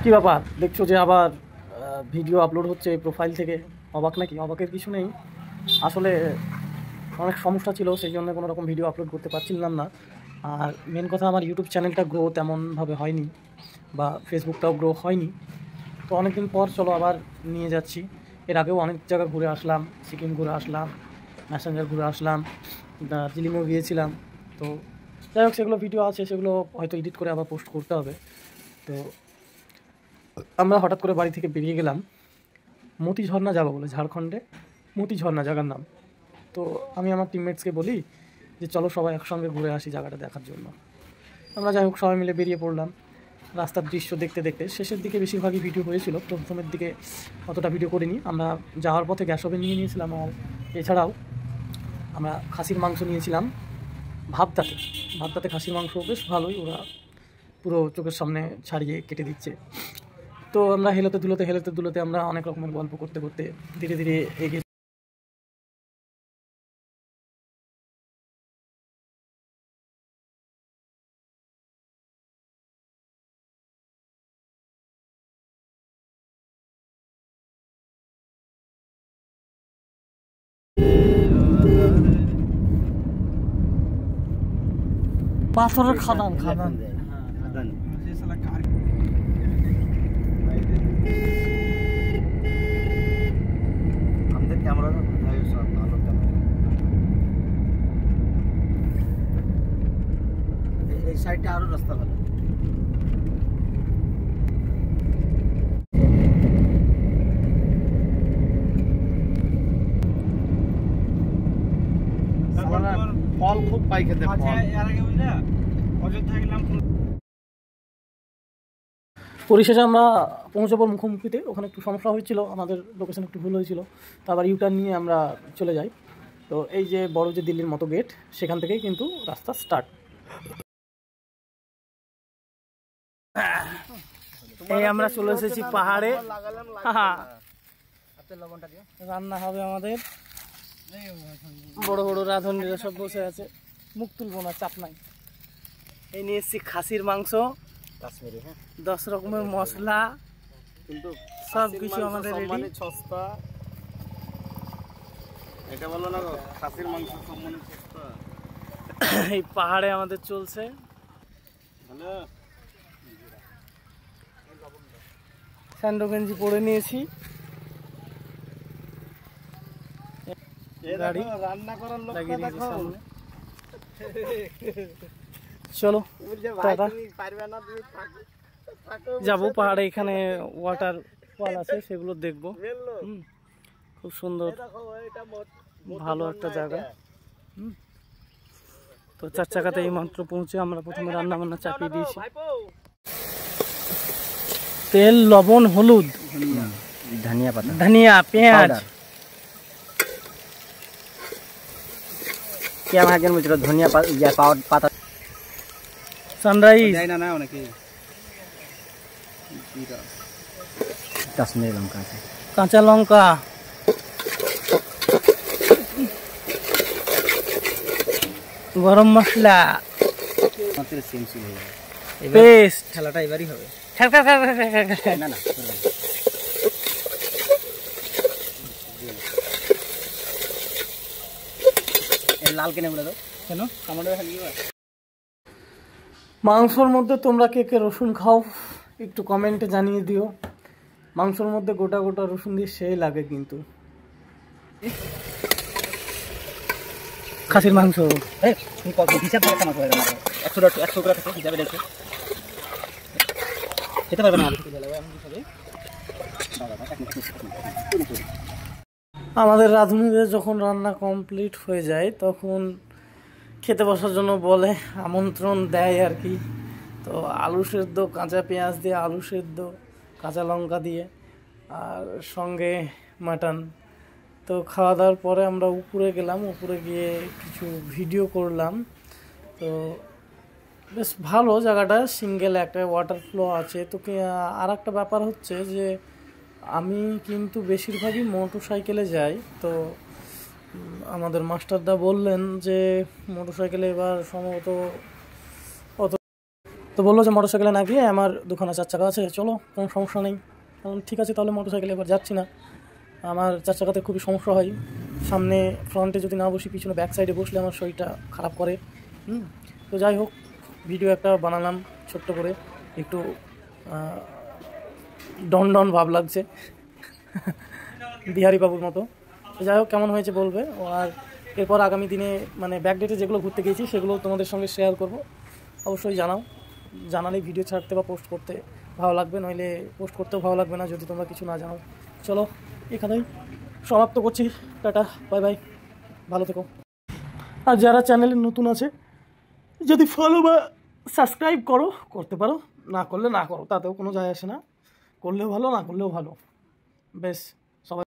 কি ব্যাপার দেখছো যে আবার ভিডিও আপলোড হচ্ছে প্রোফাইল থেকে? অবাক নাকি? অবাকের কিছু নেই, আসলে অনেক সমস্যা ছিল, সেই জন্য কোনো রকম ভিডিও আপলোড করতে পারছিলাম না। আর মেন কথা, আমার ইউটিউব চ্যানেলটা গ্রো তেমনভাবে হয়নি, বা ফেসবুকটাও গ্রো হয়নি। তো অনেকদিন পর চলো আবার নিয়ে যাচ্ছি। এর আগেও অনেক জায়গা ঘুরে আসলাম, সিকিম ঘুরে আসলাম, ম্যাসেঞ্জার ঘুরে আসলাম, দার্জিলিংও গিয়েছিলাম। তো যাই হোক, সেগুলো ভিডিও আছে, সেগুলো হয়তো এডিট করে আবার পোস্ট করতে হবে। তো আমরা হঠাৎ করে বাড়ি থেকে বেরিয়ে গেলাম মতি ঝর্ণা যাবো বলে, ঝাড়খণ্ডে মতি ঝর্ণা জায়গার নাম। তো আমি আমার টিমমেটসকে বলি যে চলো সবাই একসঙ্গে ঘুরে আসি জায়গাটা দেখার জন্য। আমরা যাই হোক সবাই মিলে বেরিয়ে পড়লাম। রাস্তার দৃশ্য দেখতে দেখতে শেষের দিকে বেশিরভাগই ভিডিও হয়েছিল, প্রথমের দিকে অতটা ভিডিও করিনি। আমরা যাওয়ার পথে গ্যাস ওভেন নিয়ে নিয়েছিলাম, আর এছাড়াও আমরা খাসির মাংস নিয়েছিলাম ভাবতাতে। ভাবতাতে খাসির মাংস বেশ ভালোই, ওরা পুরো চোখের সামনে ছাড়িয়ে কেটে দিচ্ছে। তো আমরা হেলোতে দুলোতে আমরা অনেক রকমের গল্প করতে করতে ধীরে ধীরে এগিয়ে। পাথরের খাদান খাদান আমাদের ক্যামেরা সব ভালো ক্যামেরা। এই সাইডটা আরো রাস্তা ভালো। ফল খুব পাই খেতে। পরিশেষে আমরা পৌঁছাবো মুখোমুখিতে। ওখানে একটু সমস্যা হয়েছিল, আমাদের লোকেশন একটু ভুল হয়েছিল, তো আবার ইউটার্ন নিয়ে আমরা চলে যাই। তো এই যে বড় যে দিল্লির মতো গেট, সেখান থেকেই কিন্তু রাস্তা স্টার্ট। এই আমরা চলে এসেছি পাহাড়ে, রান্না হবে আমাদের। বড় বড় রাঁধুনিরা সব বসে আছে, মুখ তুলবো না, চাপ নাই। এই নিয়ে এসেছি খাসির মাংস, 10 রকমের মশলা, কিন্তু সব কিছু আমাদের রেডি। সস্তা এটা বলো না, খাসির মাংস সম্মানে সস্তা। এই পাহাড়ে আমাদের চলছে। হ্যালো, স্যান্ডো গেঞ্জি পরে নিয়েছি, গাড়ি রান্না করার লোক লাগিয়ে দিয়েছি সামনে। চলো যাবো পাহাড়ে, এখানে ওয়াটার ফল আছে, সেগুলো দেখবো। খুব সুন্দর, ভালো একটা জায়গা। তো 4 চাকাতে এই মাত্র পৌঁছে আমরা প্রথমে রান্না বান্না চাপিয়ে দিয়েছি। তেল, লবণ, হলুদ, ধনিয়া পাতা, ধনিয়া, পেঁয়াজ। কি আমার একজন বলছিল ধনিয়া পাতা। সানরাইজ না অনেকে কাশ্মীরি লঙ্কা আছে, কাঁচা লঙ্কা, গরম মশলা, পেস্ট। খেলাটা এবারই হবে। না না, লাল কেনে বলে দাও কেন? মাংসর মধ্যে তোমরা কে কে রসুন খাও একটু কমেন্টে জানিয়ে দিও। মাংসর মধ্যে গোটা গোটা রসুন দিয়ে সেই লাগে কিন্তু। খাসির মাংস হিসাব করে 100 করে হিসাবে দেখো, খেতে পারবে না। আমাদের রাঁধুনিদের যখন রান্না কমপ্লিট হয়ে যায় তখন খেতে বসার জন্য বলে, আমন্ত্রণ দেয় আর কি। তো আলু সেদ্ধ, কাঁচা পেঁয়াজ দিয়ে আলু সেদ্ধ, কাঁচা লঙ্কা দিয়ে, আর সঙ্গে মাটন। তো খাওয়া দাওয়ার পরে আমরা উপরে গেলাম, উপরে গিয়ে কিছু ভিডিও করলাম। তো বেশ ভালো জায়গাটা, সিঙ্গেল একটা ওয়াটার ফ্লো আছে। তো আর একটা ব্যাপার হচ্ছে যে আমি কিন্তু বেশিরভাগই মোটর সাইকেলে যাই। তো আমাদের মাস্টারদা বললেন যে মোটর সাইকেলে এবার সম্ভবত অত। তো তো বললো যে মোটরসাইকেলে না গিয়ে আমার দুখানা 4 চাকা আছে, চলো কোনো সমস্যা নেই। ঠিক আছে তাহলে মোটরসাইকেলে এবার যাচ্ছি না, আমার 4 চাকাতে খুবই সমস্যা হয়, সামনে ফ্রন্টে যদি না বসি পিছনে ব্যাক সাইডে বসলে আমার শরীরটা খারাপ করে। তো যাই হোক, ভিডিও একটা বানালাম ছোট্ট করে, একটু ডন ডন ভাব লাগছে বিহারি বাবুর মতো। তো যাই হোক, কেমন হয়েছে বলবে। আর এরপর আগামী দিনে মানে ব্যাকডেটে যেগুলো ঘুরতে গিয়েছি সেগুলো তোমাদের সঙ্গে শেয়ার করব, অবশ্যই জানাও। জানালেই ভিডিও ছাড়তে বা পোস্ট করতে ভালো লাগবে, নইলে পোস্ট করতেও ভালো লাগবে না যদি তোমরা কিছু না জানাও। চলো এখানেই সমাপ্ত করছি, টাটা বাই বাই, ভালো থেকো। আর যারা চ্যানেলে নতুন আছে যদি ফলো বা সাবস্ক্রাইব করো, করতে পারো, না করলে না করো, তাতেও কোনো যায় আসে না, করলেও ভালো না করলেও ভালো, বেশ। সবাই